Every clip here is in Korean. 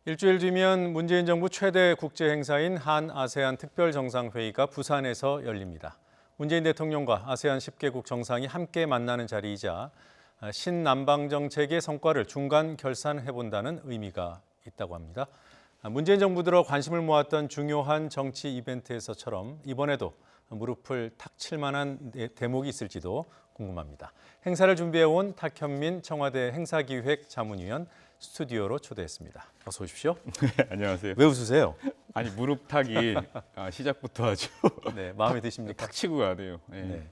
일주일 뒤면 문재인 정부 최대 국제 행사인 한아세안 특별정상회의가 부산에서 열립니다. 문재인 대통령과 아세안 10개국 정상이 함께 만나는 자리이자 신남방 정책의 성과를 중간 결산해본다는 의미가 있다고 합니다. 문재인 정부 들어 관심을 모았던 중요한 정치 이벤트에서처럼 이번에도 무릎을 탁 칠 만한 대목이 있을지도 궁금합니다. 행사를 준비해온 탁현민 청와대 행사기획자문위원 스튜디오로 초대했습니다. 어서 오십시오. 네, 안녕하세요. 왜 웃으세요? 아니 무릎 탁이 시작부터 아주 네, 마음에 드십니까? 탁 치고 가네요. 네. 네.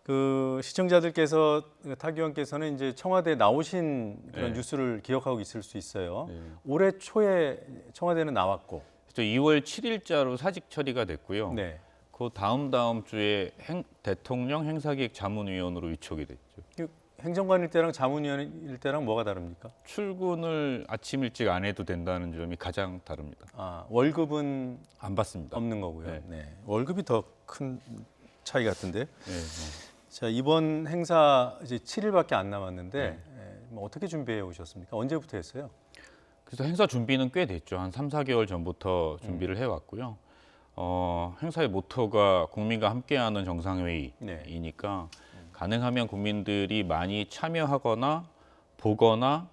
그 시청자들께서 탁 의원께서는 이제 청와대에 나오신 그런 네. 뉴스를 기억하고 있을 수 있어요. 네. 올해 초에 청와대는 나왔고, 2월 7일자로 사직 처리가 됐고요. 네. 그 다음 주에 대통령 행사기획자문위원으로 위촉이 됐죠. 행정관일 때랑 자문위원일 때랑 뭐가 다릅니까? 출근을 아침 일찍 안 해도 된다는 점이 가장 다릅니다. 월급은 안 받습니다. 없는 거고요. 네. 네. 월급이 더 큰 차이 같은데. 네, 자, 이번 행사 이제 7일밖에 안 남았는데 네. 뭐 어떻게 준비해 오셨습니까? 언제부터 했어요? 그래서 행사 준비는 꽤 됐죠. 한 3, 4개월 전부터 준비를 해왔고요. 행사의 모토가 국민과 함께하는 정상회의이니까 가능하면 국민들이 많이 참여하거나 보거나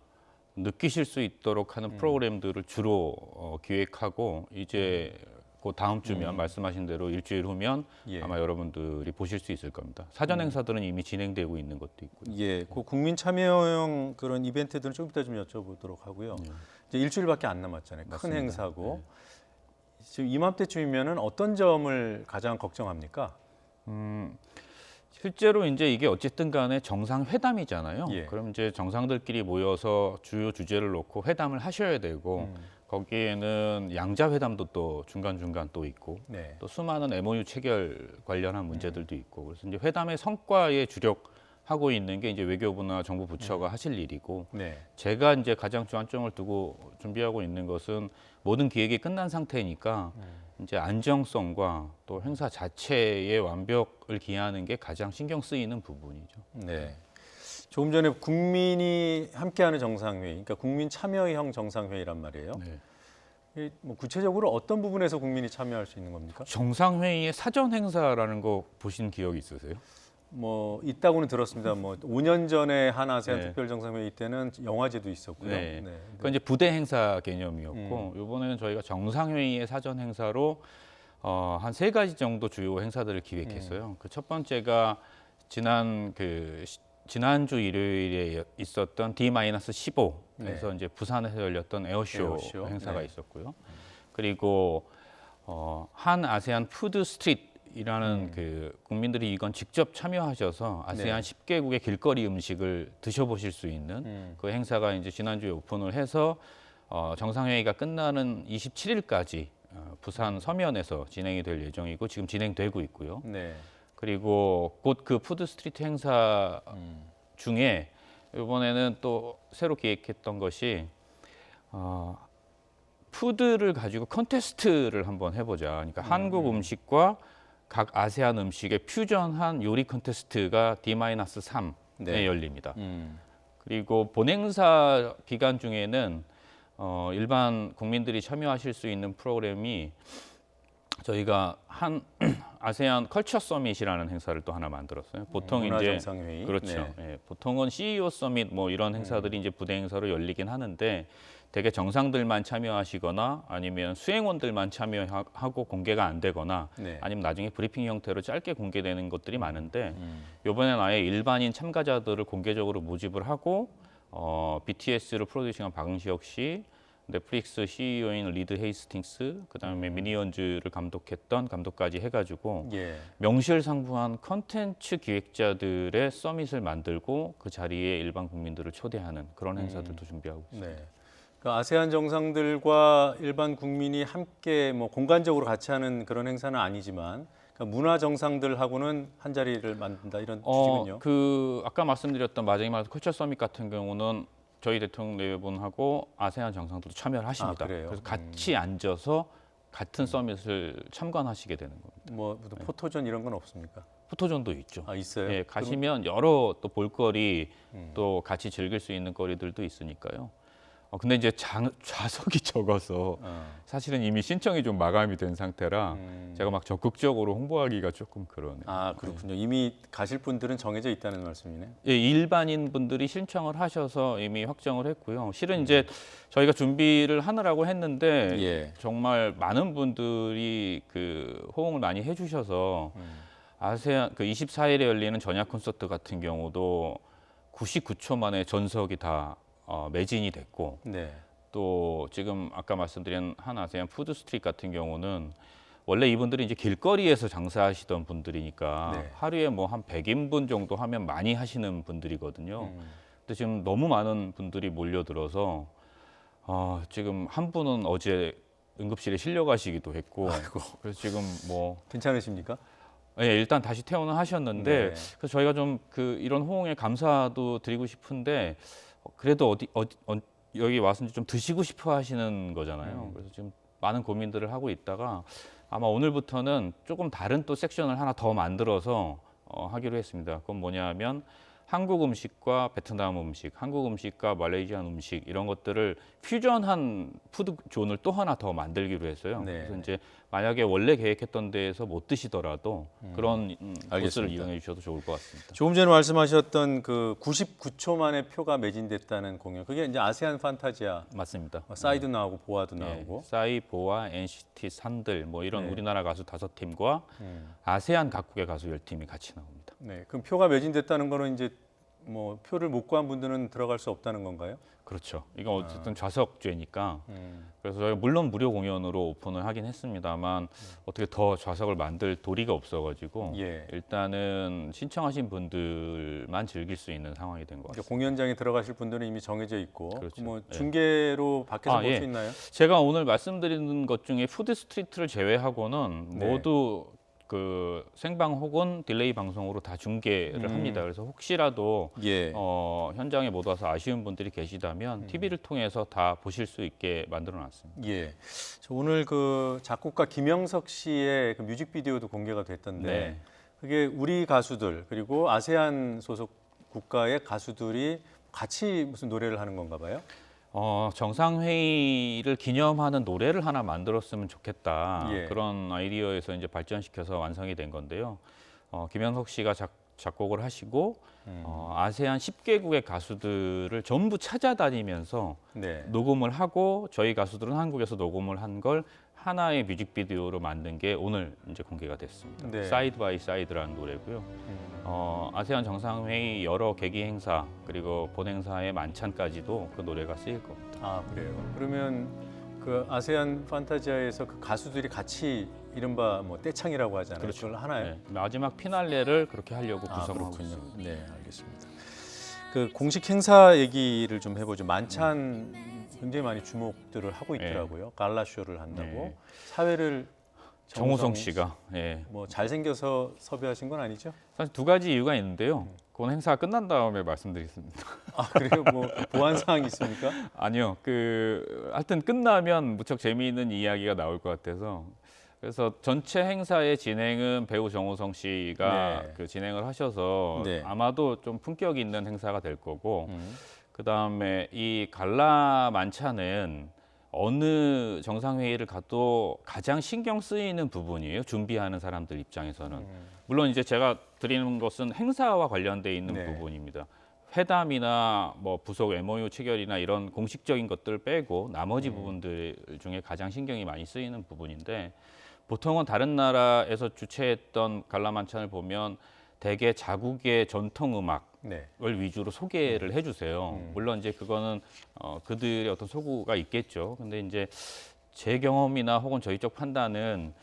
느끼실 수 있도록 하는 프로그램들을 주로 기획하고 이제 그 다음 주면 말씀하신 대로 일주일 후면 아마 여러분들이 보실 수 있을 겁니다. 사전 행사들은 이미 진행되고 있는 것도 있고요. 예, 그 국민 참여형 그런 이벤트들은 좀 이따 좀 여쭤보도록 하고요. 이제 일주일밖에 안 남았잖아요. 큰 맞습니다. 행사고 지금 이맘때쯤이면은 어떤 점을 가장 걱정합니까? 실제로 이제 이게 어쨌든 간에 정상회담이잖아요. 예. 그럼 이제 정상들끼리 모여서 주요 주제를 놓고 회담을 하셔야 되고 거기에는 양자회담도 또 중간중간 또 있고 네. 또 수많은 MOU 체결 관련한 문제들도 있고 그래서 이제 회담의 성과에 주력하고 있는 게 이제 외교부나 정부 부처가 하실 일이고 네. 제가 이제 가장 주안점을 두고 준비하고 있는 것은 모든 기획이 끝난 상태니까 이제 안정성과 또 행사 자체의 완벽을 기하는 게 가장 신경 쓰이는 부분이죠. 네. 조금 전에 국민이 함께하는 정상회의, 그러니까 국민 참여형 정상회의란 말이에요. 네. 뭐 구체적으로 어떤 부분에서 국민이 참여할 수 있는 겁니까? 정상회의의 사전 행사라는 거 보신 기억 있으세요? 뭐 있다고는 들었습니다. 뭐 5년 전에 한아세안 네. 특별정상회의 때는 영화제도 있었고요. 네. 그건 이제 부대 행사 개념이었고 이번에는 저희가 정상회의의 사전 행사로 한 3가지 정도 주요 행사들을 기획했어요. 그 첫 번째가 지난주 일요일에 있었던 D-15에서 이제 부산에서 열렸던 에어쇼 행사가 있었고요. 그리고 한 아세안 푸드 스트릿이라는 그 국민들이 이건 직접 참여하셔서 아세안 10개국의 길거리 음식을 드셔보실 수 있는 그 행사가 이제 지난주에 오픈을 해서 정상회의가 끝나는 27일까지 부산 서면에서 진행이 될 예정이고 지금 진행되고 있고요. 네. 그리고 곧 그 푸드 스트리트 행사 중에 이번에는 또 새로 기획했던 것이 푸드를 가지고 컨테스트를 한번 해보자. 그러니까 한국 음식과 각 아세안 음식의 퓨전한 요리 컨테스트가 D-3에 열립니다. 그리고 본행사 기간 중에는 일반 국민들이 참여하실 수 있는 프로그램이 저희가 한 아세안 컬처 서밋이라는 행사를 또 하나 만들었어요. 보통 이제 문화정상회의. 그렇죠. 예, 보통은 CEO 서밋 뭐 이런 행사들이 이제 부대 행사로 열리긴 하는데 대개 정상들만 참여하시거나 아니면 수행원들만 참여하고 공개가 안 되거나 아니면 나중에 브리핑 형태로 짧게 공개되는 것들이 많은데 이번엔 아예 일반인 참가자들을 공개적으로 모집을 하고 BTS를 프로듀싱한 박응시혁 씨, 넷플릭스 CEO인 리드 헤이스팅스, 그다음에 미니언즈를 감독했던 감독까지 해가지고 명실상부한 컨텐츠 기획자들의 서밋을 만들고 그 자리에 일반 국민들을 초대하는 그런 행사들도 준비하고 있습니다. 네. 그 아세안 정상들과 일반 국민이 함께 뭐 공간적으로 같이 하는 그런 행사는 아니지만 그러니까 문화 정상들하고는 한 자리를 만든다 이런 취지군요. 그 아까 말씀드렸던 마지막 컬처 서밋 같은 경우는 저희 대통령분하고 아세안 정상들도 참여를 하십니다. 그래서 같이 앉아서 같은 서밋을 참관하시게 되는 겁니다. 뭐 포토전 이런 건 없습니까? 포토존도 있죠. 있어요? 예, 가시면 여러 또 볼거리 또 같이 즐길 수 있는 거리들도 있으니까요. 근데 이제 좌석이 적어서 사실은 이미 신청이 좀 마감이 된 상태라 제가 막 적극적으로 홍보하기가 조금 그러네요. 아, 그렇군요. 이미 가실 분들은 정해져 있다는 말씀이네. 예, 일반인 분들이 신청을 하셔서 이미 확정을 했고요. 실은 이제 저희가 준비를 하느라고 했는데 예. 정말 많은 분들이 그 호응을 많이 해주셔서 아세안 그 24일에 열리는 전야 콘서트 같은 경우도 99초 만에 전석이 다 매진이 됐고 네. 또 지금 아까 말씀드린 한 아세안 푸드 스트릿 같은 경우는 원래 이분들이 이제 길거리에서 장사하시던 분들이니까 네. 하루에 뭐 한 100인분 정도 하면 많이 하시는 분들이거든요. 근데 지금 너무 많은 분들이 몰려들어서 지금 한 분은 어제 응급실에 실려가시기도 했고 아이고. 그래서 지금 뭐 괜찮으십니까? 예, 일단 다시 퇴원을 하셨는데 네. 그래서 저희가 좀 그 이런 호응에 감사도 드리고 싶은데 그래도 여기 와서 좀 드시고 싶어 하시는 거잖아요. 그래서 지금 많은 고민들을 하고 있다가 아마 오늘부터는 조금 다른 또 섹션을 하나 더 만들어서 하기로 했습니다. 그건 뭐냐면 한국 음식과 베트남 음식, 한국 음식과 말레이시안 음식 이런 것들을 퓨전한 푸드 존을 또 하나 더 만들기로 했어요. 네. 그래서 이제 만약에 원래 계획했던 데에서 못 드시더라도 그런 곳을 알겠습니다. 이용해 주셔도 좋을 것 같습니다. 조금 전에 말씀하셨던 그 99초 만에 표가 매진됐다는 공연, 그게 이제 아세안 판타지아 맞습니다. 사이도 나오고 보아도 네, 나오고. 사이보와 NCT 산들 뭐 이런 네. 우리나라 가수 5팀과 아세안 각국의 가수 10팀이 같이 나옵니다. 네, 그럼 표가 매진됐다는 거는 이제 뭐 표를 못 구한 분들은 들어갈 수 없다는 건가요? 그렇죠. 이건 어쨌든 좌석제니까 그래서 저희가 물론 무료 공연으로 오픈을 하긴 했습니다만 어떻게 더 좌석을 만들 도리가 없어가지고 예. 일단은 신청하신 분들만 즐길 수 있는 상황이 된 것 그러니까 같습니다. 공연장에 들어가실 분들은 이미 정해져 있고, 그렇죠. 뭐 예. 중계로 밖에서 볼 예. 수 있나요? 제가 오늘 말씀드리는 것 중에 푸드 스트리트를 제외하고는 네. 모두 그 생방 혹은 딜레이 방송으로 다 중계를 합니다. 그래서 혹시라도 예. 현장에 못 와서 아쉬운 분들이 계시다면 TV를 통해서 다 보실 수 있게 만들어놨습니다. 예. 저 오늘 그 작곡가 김영석 씨의 그 뮤직비디오도 공개가 됐던데, 네. 그게 우리 가수들 그리고 아세안 소속 국가의 가수들이 같이 무슨 노래를 하는 건가 봐요? 정상회의를 기념하는 노래를 하나 만들었으면 좋겠다. 예. 그런 아이디어에서 이제 발전시켜서 완성이 된 건데요. 김영석 씨가 작곡을 하시고 아세안 10개국의 가수들을 전부 찾아다니면서 네. 녹음을 하고 저희 가수들은 한국에서 녹음을 한 걸 하나의 뮤직비디오로 만든 게 오늘 이제 공개가 됐습니다. 네. 사이드 바이 사이드라는 노래고요. 아세안 정상회의 여러 계기 행사 그리고 본행사의 만찬까지도 그 노래가 쓰일 겁니다. 아, 그래요. 그러면 그 아세안 판타지아에서 그 가수들이 같이 이른바 뭐 떼창이라고 하잖아요. 그렇죠. 그걸 하나요? 네, 마지막 피날레를 그렇게 하려고 아, 구성을 하고 그렇군요. 있습니다. 네, 알겠습니다. 그 공식 행사 얘기를 좀 해보죠. 만찬 굉장히 많이 주목들을 하고 있더라고요. 갈라 쇼를 한다고. 네. 사회를 정우성 씨가 뭐 잘생겨서 섭외하신 건 아니죠? 사실 두 가지 이유가 있는데요. 그건 행사가 끝난 다음에 말씀드리겠습니다. 아, 그래요? 뭐 보완 사항이 있습니까? 아니요. 하여튼 끝나면 무척 재미있는 이야기가 나올 것 같아서 그래서 전체 행사의 진행은 배우 정우성 씨가 네. 그 진행을 하셔서 네. 아마도 좀 품격 있는 행사가 될 거고 그다음에 이 갈라 만찬은 어느 정상회의를 가도 가장 신경 쓰이는 부분이에요. 준비하는 사람들 입장에서는. 물론 이제 제가 드리는 것은 행사와 관련돼 있는 네. 부분입니다. 회담이나 뭐 부속 MOU 체결이나 이런 공식적인 것들을 빼고 나머지 부분들 중에 가장 신경이 많이 쓰이는 부분인데 보통은 다른 나라에서 주최했던 갈라 만찬을 보면 대개 자국의 전통 음악을 네. 위주로 소개를 해주세요. 물론 이제 그거는 그들의 어떤 소구가 있겠죠. 근데 이제 제 경험이나 혹은 저희 쪽 판단은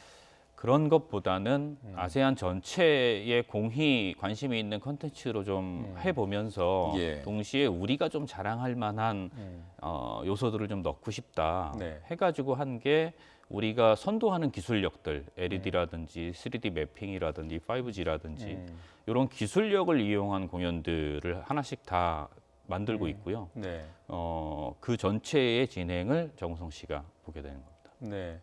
그런 것보다는 아세안 전체에 공히 관심이 있는 컨텐츠로 좀 해보면서 예. 동시에 우리가 좀 자랑할 만한 요소들을 좀 넣고 싶다 네. 해가지고 한 게 우리가 선도하는 기술력들 LED라든지 3D 매핑이라든지 5G라든지 이런 기술력을 이용한 공연들을 하나씩 다 만들고 있고요. 네. 그 전체의 진행을 정우성 씨가 보게 되는 겁니다. 네.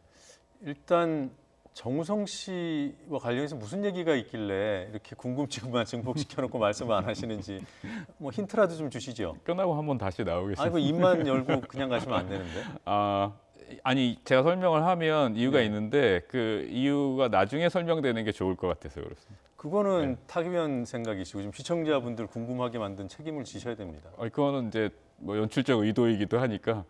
일단 정우성 씨와 관련해서 무슨 얘기가 있길래 이렇게 궁금증만 증폭시켜놓고 말씀을 안 하시는지 뭐 힌트라도 좀 주시죠. 끝나고 한번 다시 나오겠습니다. 아이고 입만 열고 그냥 가시면 안 되는데. 아니 제가 설명을 하면 이유가 네. 있는데 그 이유가 나중에 설명되는 게 좋을 것 같아서 그렇습니다. 그거는 타기면 생각이시고 지금 시청자분들 궁금하게 만든 책임을 지셔야 됩니다. 그거는 이제 뭐 연출적 의도이기도 하니까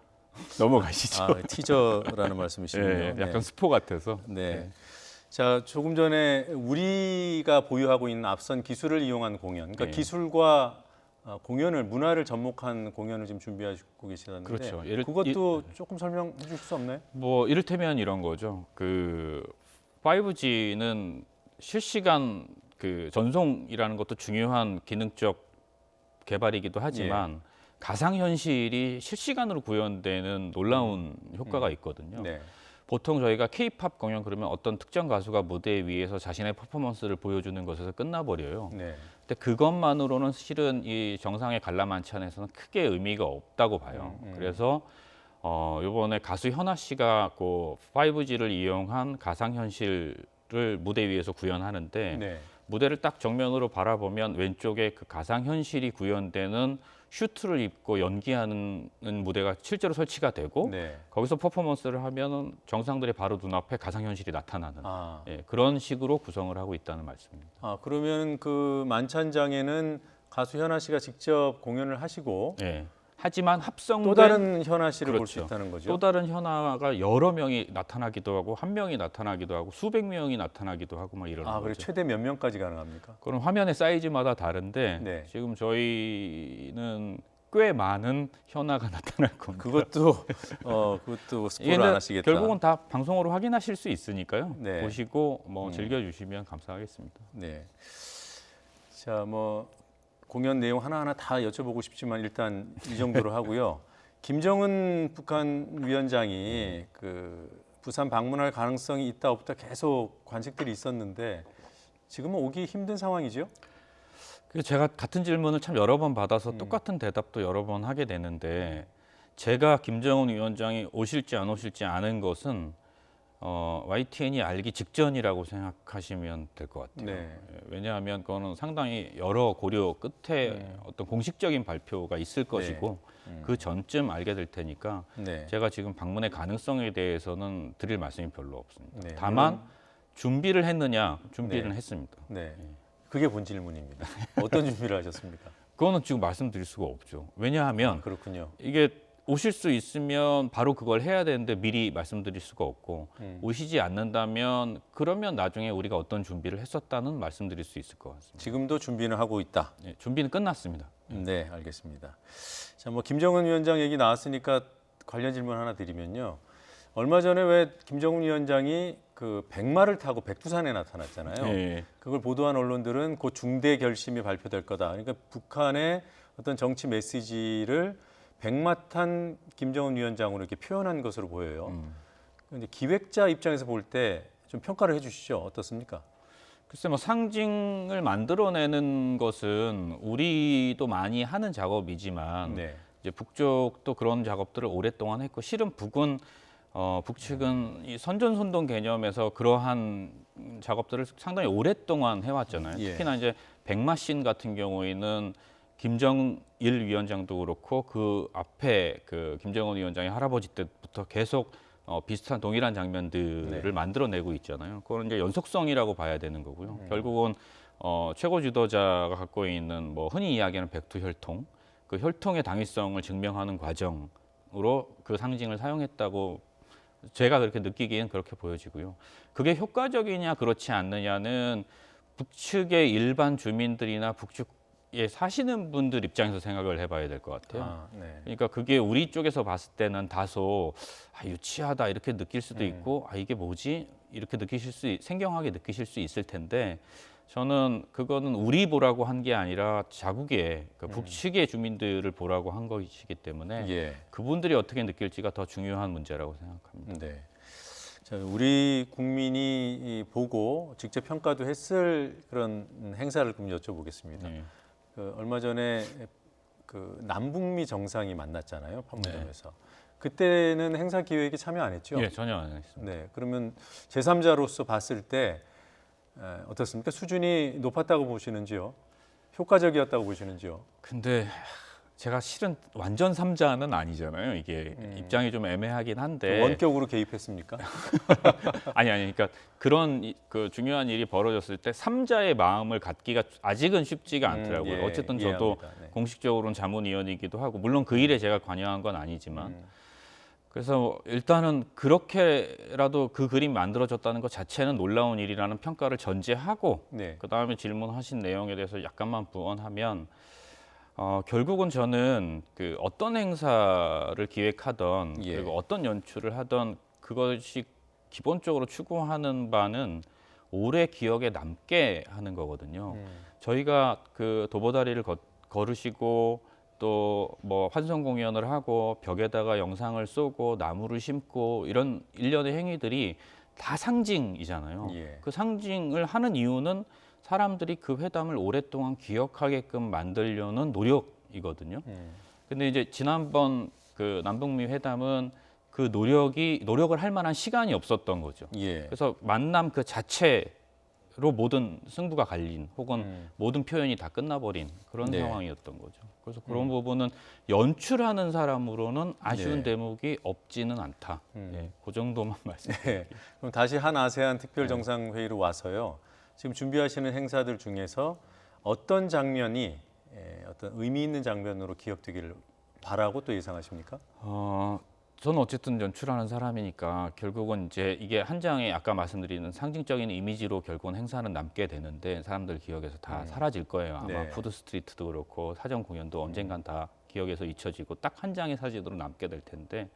넘어가시죠. 티저라는 말씀이시군요. 예, 약간 스포 같아서. 네. 자, 조금 전에 우리가 보유하고 있는 앞선 기술을 이용한 공연, 그러니까 네. 기술과 공연을 문화를 접목한 공연을 지금 준비하고 계시다는데, 그렇죠. 그것도 조금 설명해 주실 수 없나요? 뭐 이를테면 이런 거죠. 그 5G는 실시간 그 전송이라는 것도 중요한 기능적 개발이기도 하지만 가상현실이 실시간으로 구현되는 놀라운 효과가 있거든요. 네. 보통 저희가 K-팝 공연 그러면 어떤 특정 가수가 무대 위에서 자신의 퍼포먼스를 보여주는 것에서 끝나버려요. 네. 근데 그것만으로는 실은 이 정상의 관람만찬에서는 크게 의미가 없다고 봐요. 그래서 이번에 가수 현아 씨가 그 5G를 이용한 가상현실을 무대 위에서 구현하는데 네. 무대를 딱 정면으로 바라보면 왼쪽에 그 가상현실이 구현되는 슈트를 입고 연기하는 무대가 실제로 설치가 되고 네. 거기서 퍼포먼스를 하면은 정상들의 바로 눈앞에 가상현실이 나타나는 예, 그런 식으로 구성을 하고 있다는 말씀입니다. 그러면 그 만찬장에는 가수 현아 씨가 직접 공연을 하시고 예. 하지만 합성된 또 다른 현아 씨를 볼 수 그렇죠. 있다는 거죠. 또 다른 현아가 여러 명이 나타나기도 하고 한 명이 나타나기도 하고 수백 명이 나타나기도 하고 막 이러는 그리고 거죠. 최대 몇 명까지 가능합니까? 그런 화면의 사이즈마다 다른데 네. 지금 저희는 꽤 많은 현아가 나타날 겁니다. 그것도 스포를 이게 안 하시겠다. 결국은 다 방송으로 확인하실 수 있으니까요. 네. 보시고 뭐 즐겨주시면 감사하겠습니다. 네. 자, 뭐 공연 내용 하나하나 다 여쭤보고 싶지만 일단 이 정도로 하고요. 김정은 북한 위원장이 그 부산 방문할 가능성이 있다 없다 계속 관측들이 있었는데 지금은 오기 힘든 상황이죠? 제가 같은 질문을 참 여러 번 받아서 똑같은 대답도 여러 번 하게 되는데 제가 김정은 위원장이 오실지 안 오실지 아는 것은 YTN이 알기 직전이라고 생각하시면 될 것 같아요. 네. 왜냐하면 그거는 상당히 여러 고려 끝에 어떤 공식적인 발표가 있을 것이고 그 전쯤 알게 될 테니까 네. 제가 지금 방문의 가능성에 대해서는 드릴 말씀이 별로 없습니다. 네, 다만 준비를 했느냐? 준비는 네. 했습니다. 네. 그게 본 질문입니다. 어떤 준비를 하셨습니까? 그거는 지금 말씀드릴 수가 없죠. 왜냐하면 그렇군요. 이게 오실 수 있으면 바로 그걸 해야 되는데 미리 말씀드릴 수가 없고 오시지 않는다면 그러면 나중에 우리가 어떤 준비를 했었다는 말씀드릴 수 있을 것 같습니다. 지금도 준비는 하고 있다. 네, 준비는 끝났습니다. 네, 알겠습니다. 자, 뭐 김정은 위원장 얘기 나왔으니까 관련 질문 하나 드리면요. 얼마 전에 왜 김정은 위원장이 그 백마를 타고 백두산에 나타났잖아요. 네. 그걸 보도한 언론들은 곧 중대 결심이 발표될 거다. 그러니까 북한의 어떤 정치 메시지를 백마 탄 김정은 위원장으로 이렇게 표현한 것으로 보여요. 그런데 기획자 입장에서 볼 때 좀 평가를 해주시죠. 어떻습니까? 글쎄 뭐 상징을 만들어내는 것은 우리도 많이 하는 작업이지만 네. 이제 북쪽도 그런 작업들을 오랫동안 했고 실은 북측은 이 선전선동 개념에서 그러한 작업들을 상당히 오랫동안 해왔잖아요. 예. 특히나 이제 백마신 같은 경우에는 김정일 위원장도 그렇고 그 앞에 그 김정은 위원장의 할아버지 때부터 계속 비슷한 동일한 장면들을 네. 만들어내고 있잖아요. 그건 이제 연속성이라고 봐야 되는 거고요. 결국은 최고 지도자가 갖고 있는 뭐 흔히 이야기하는 백두혈통, 그 혈통의 당위성을 증명하는 과정으로 그 상징을 사용했다고 제가 그렇게 느끼기엔 그렇게 보여지고요. 그게 효과적이냐 그렇지 않느냐는 북측의 일반 주민들이나 북측에 사시는 분들 입장에서 생각을 해봐야 될 것 같아요. 네. 그러니까 그게 우리 쪽에서 봤을 때는 다소 유치하다 이렇게 느낄 수도 있고 이게 뭐지 이렇게 생경하게 느끼실 수 있을 텐데 저는 그거는 우리 보라고 한 게 아니라 자국의 북측의 주민들을 보라고 한 것이기 때문에 예. 그분들이 어떻게 느낄지가 더 중요한 문제라고 생각합니다. 네. 자, 우리 국민이 보고 직접 평가도 했을 그런 행사를 좀 여쭤보겠습니다. 네. 얼마 전에 그 남북미 정상이 만났잖아요, 판문점에서. 그때는 행사 기획에 참여 안 했죠? 예, 전혀 안 했습니다. 네, 그러면 제3자로서 봤을 때 어떻습니까? 수준이 높았다고 보시는지요? 효과적이었다고 보시는지요? 근데 제가 실은 완전 삼자는 아니잖아요. 이게 입장이 좀 애매하긴 한데 원격으로 개입했습니까? 아니 그러니까 그런 그 중요한 일이 벌어졌을 때 삼자의 마음을 갖기가 아직은 쉽지가 않더라고요. 예, 어쨌든 저도 이해합니다. 네. 공식적으로는 자문위원이기도 하고 물론 그 일에 제가 관여한 건 아니지만 그래서 일단은 그렇게라도 그 그림 만들어졌다는 것 자체는 놀라운 일이라는 평가를 전제하고 네. 그 다음에 질문하신 내용에 대해서 약간만 부언하면 결국은 저는 그 어떤 행사를 기획하던 예. 그리고 어떤 연출을 하던 그것이 기본적으로 추구하는 바는 오래 기억에 남게 하는 거거든요. 저희가 그 도보다리를 걸으시고 또 뭐 환송 공연을 하고 벽에다가 영상을 쏘고 나무를 심고 이런 일련의 행위들이 다 상징이잖아요. 예. 그 상징을 하는 이유는 사람들이 그 회담을 오랫동안 기억하게끔 만들려는 노력이거든요. 근데 이제 지난번 그 남북미 회담은 그 노력을 할 만한 시간이 없었던 거죠. 예. 그래서 만남 그 자체로 모든 승부가 갈린 혹은 모든 표현이 다 끝나버린 그런 네. 상황이었던 거죠. 그래서 그런 부분은 연출하는 사람으로는 아쉬운 네. 대목이 없지는 않다. 예, 그 정도만 말씀드릴게요. 네. 그럼 다시 한 아세안 특별 정상회의로 와서요. 지금 준비하시는 행사들 중에서 어떤 장면이 어떤 의미 있는 장면으로 기억되기를 바라고 또 예상하십니까? 저는 어쨌든 연출하는 사람이니까 결국은 이제 이게 한 장의 아까 말씀드리는 상징적인 이미지로 결국은 행사는 남게 되는데 사람들 기억에서 다 사라질 거예요. 아마 네. 푸드 스트리트도 그렇고 사전 공연도 언젠간 다 기억에서 잊혀지고 딱 한 장의 사진으로 남게 될 텐데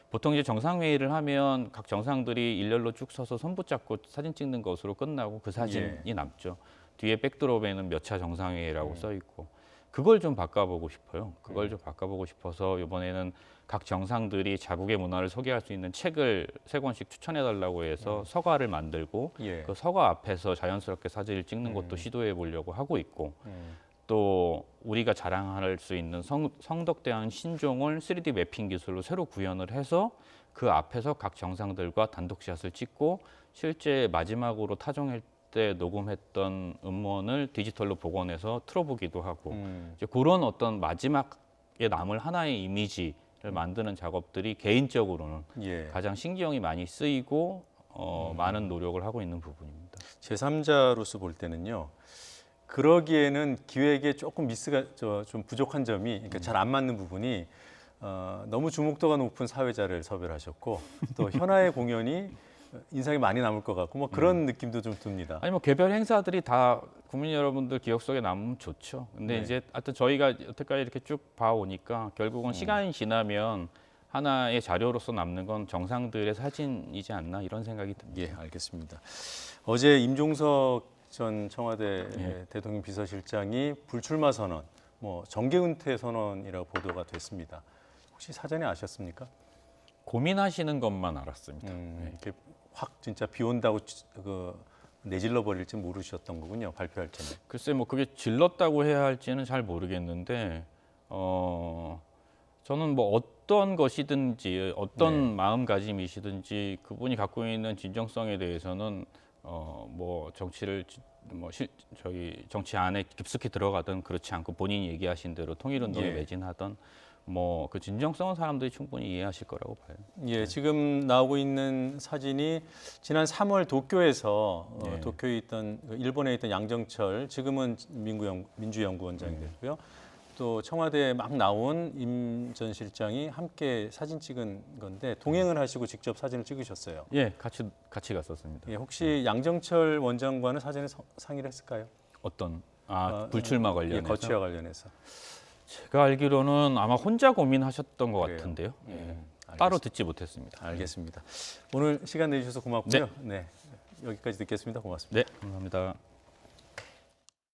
보통 이제 정상회의를 하면 각 정상들이 일렬로 쭉 서서 손 붙잡고 사진 찍는 것으로 끝나고 그 사진이 남죠. 뒤에 백드롭에는 몇 차 정상회의라고 써 있고 그걸 좀 바꿔보고 싶어요. 그걸 좀 바꿔보고 싶어서 이번에는 각 정상들이 자국의 문화를 소개할 수 있는 책을 3권씩 추천해달라고 해서 서가를 만들고 예. 그 서가 앞에서 자연스럽게 사진을 찍는 것도 시도해 보려고 하고 있고 또 우리가 자랑할 수 있는 성덕대왕 신종을 3D 매핑 기술로 새로 구현을 해서 그 앞에서 각 정상들과 단독샷을 찍고 실제 마지막으로 타종할 때 녹음했던 음원을 디지털로 복원해서 틀어보기도 하고 이제 그런 어떤 마지막에 남을 하나의 이미지를 만드는 작업들이 개인적으로는 예. 가장 신경이 많이 쓰이고 많은 노력을 하고 있는 부분입니다. 제3자로서 볼 때는요. 그러기에는 기획에 조금 미스가 좀 부족한 점이 그러니까 잘 안 맞는 부분이 너무 주목도가 높은 사회자를 섭외를 하셨고 또 현아의 공연이 인상이 많이 남을 것 같고 뭐 그런 느낌도 좀 듭니다. 아니 뭐 개별 행사들이 다 국민 여러분들 기억 속에 남으면 좋죠. 근데 네. 이제 하여튼 저희가 여태까지 이렇게 쭉 봐오니까 결국은 시간이 지나면 하나의 자료로서 남는 건 정상들의 사진이지 않나 이런 생각이 듭니다. 예, 알겠습니다. 어제 임종석 전 청와대 예. 대통령 비서실장이 불출마 선언, 뭐 정계 은퇴 선언이라고 보도가 됐습니다. 혹시 사전에 아셨습니까? 고민하시는 것만 알았습니다. 이렇게 확 진짜 비 온다고 내질러 버릴지 모르셨던 거군요. 발표할 때는. 글쎄 뭐 그게 질렀다고 해야 할지는 잘 모르겠는데 저는 뭐 어떤 것이든지 어떤 마음가짐이시든지 그분이 갖고 있는 진정성에 대해서는 뭐 정치를 저희 정치 안에 깊숙이 들어가든 그렇지 않고 본인이 얘기하신 대로 통일운동에 예. 매진하던 뭐 그 진정성은 사람들이 충분히 이해하실 거라고 봐요. 예, 지금 나오고 있는 사진이 지난 3월 도쿄에서 네. 도쿄에 있던 일본에 있던 양정철 지금은 민주연구원장이 됐고요. 또 청와대에 막 나온 임 전 실장이 함께 사진 찍은 건데 동행을 하시고 직접 사진을 찍으셨어요. 예, 같이 갔었습니다. 예, 혹시 양정철 원장과는 사전에 상의를 했을까요? 어떤 불출마 관련해서 예, 거취와 관련해서. 제가 알기로는 아마 혼자 고민하셨던 것 그래요? 같은데요. 예. 알겠습니다. 따로 듣지 못했습니다. 알겠습니다. 오늘 시간 내주셔서 고맙고요. 네, 여기까지 듣겠습니다. 고맙습니다. 네, 감사합니다.